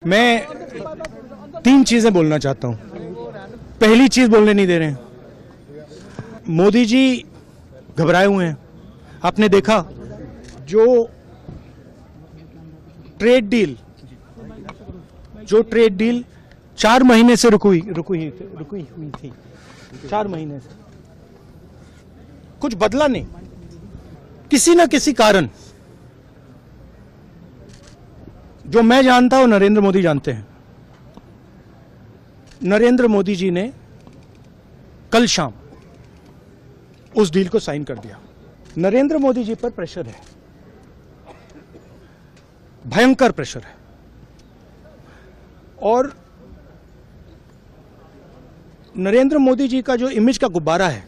मैं तीन चीजें बोलना चाहता हूं। पहली चीज बोलने नहीं दे रहे हैं, मोदी जी घबराए हुए हैं। आपने देखा जो ट्रेड डील 4 महीने से रुकी हुई थी 4 महीने से कुछ बदला नहीं, किसी न किसी कारण। जो मैं जानता हूं नरेंद्र मोदी जानते हैं। नरेंद्र मोदी जी ने कल शाम उस डील को साइन कर दिया। नरेंद्र मोदी जी पर प्रेशर है, भयंकर प्रेशर है, और नरेंद्र मोदी जी का जो इमेज का गुब्बारा है,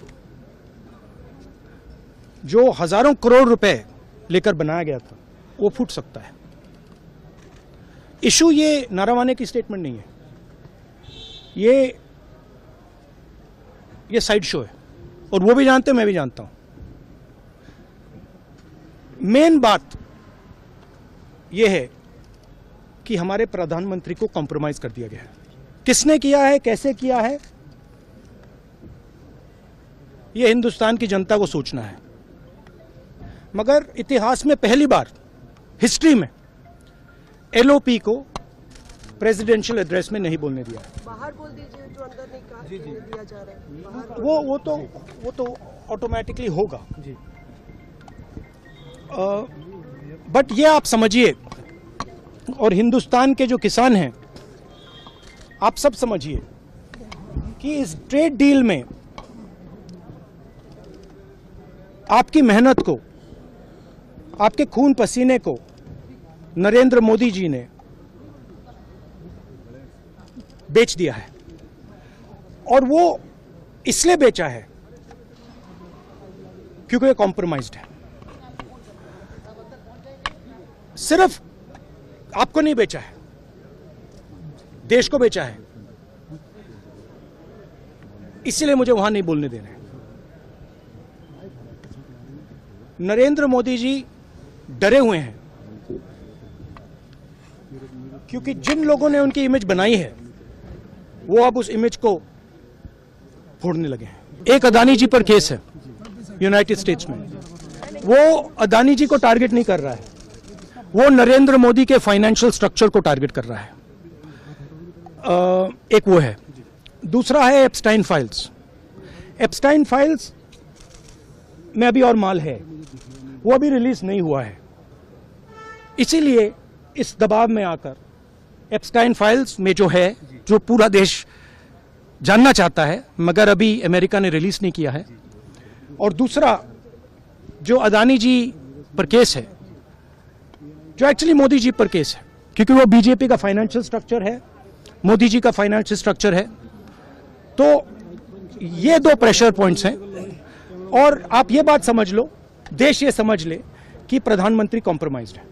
जो हजारों करोड़ रुपए लेकर बनाया गया था, वो फूट सकता है। इशू ये नारावाने की स्टेटमेंट नहीं है, ये साइड शो है, और वो भी जानते हैं, मैं भी जानता हूं। मेन बात यह है कि हमारे प्रधानमंत्री को कॉम्प्रोमाइज कर दिया गया है। किसने किया है, कैसे किया है, यह हिंदुस्तान की जनता को सोचना है। मगर इतिहास में पहली बार हिस्ट्री में एलओपी को प्रेसिडेंशियल एड्रेस में नहीं बोलने दिया है। बाहर बोल दीजिए, जो अंदर नहीं कहा दिया जा रहा है। वो तो ऑटोमेटिकली होगा जी। बट ये आप समझिए, और हिंदुस्तान के जो किसान हैं, आप सब समझिए कि इस ट्रेड डील में आपकी मेहनत को, आपके खून पसीने को नरेंद्र मोदी जी ने बेच दिया है। और वो इसलिए बेचा है क्योंकि ये कॉम्प्रोमाइज्ड है। सिर्फ आपको नहीं बेचा है, देश को बेचा है। इसलिए मुझे वहां नहीं बोलने देना है। नरेंद्र मोदी जी डरे हुए हैं क्योंकि जिन लोगों ने उनकी इमेज बनाई है, वो अब उस इमेज को फोड़ने लगे हैं। एक अदानी जी पर केस है यूनाइटेड स्टेट्स में। वो अदानी जी को टारगेट नहीं कर रहा है, वो नरेंद्र मोदी के फाइनेंशियल स्ट्रक्चर को टारगेट कर रहा है। एक वो है। दूसरा है एप्स्टाइन फाइल्स। एप्स्टाइन फाइल्स में अभी और माल है, वो अभी रिलीज नहीं हुआ है। इसीलिए इस दबाव में आकर एप्स्टाइन फाइल्स में जो है, जो पूरा देश जानना चाहता है, मगर अभी अमेरिका ने रिलीज नहीं किया है। और दूसरा जो अदानी जी पर केस है, जो एक्चुअली मोदी जी पर केस है, क्योंकि वो बीजेपी का फाइनेंशियल स्ट्रक्चर है, मोदी जी का फाइनेंशियल स्ट्रक्चर है। तो ये 2 प्रेशर पॉइंट्स हैं। और आप ये बात समझ लो, देश ये समझ ले कि प्रधानमंत्री कॉम्प्रोमाइज्ड है।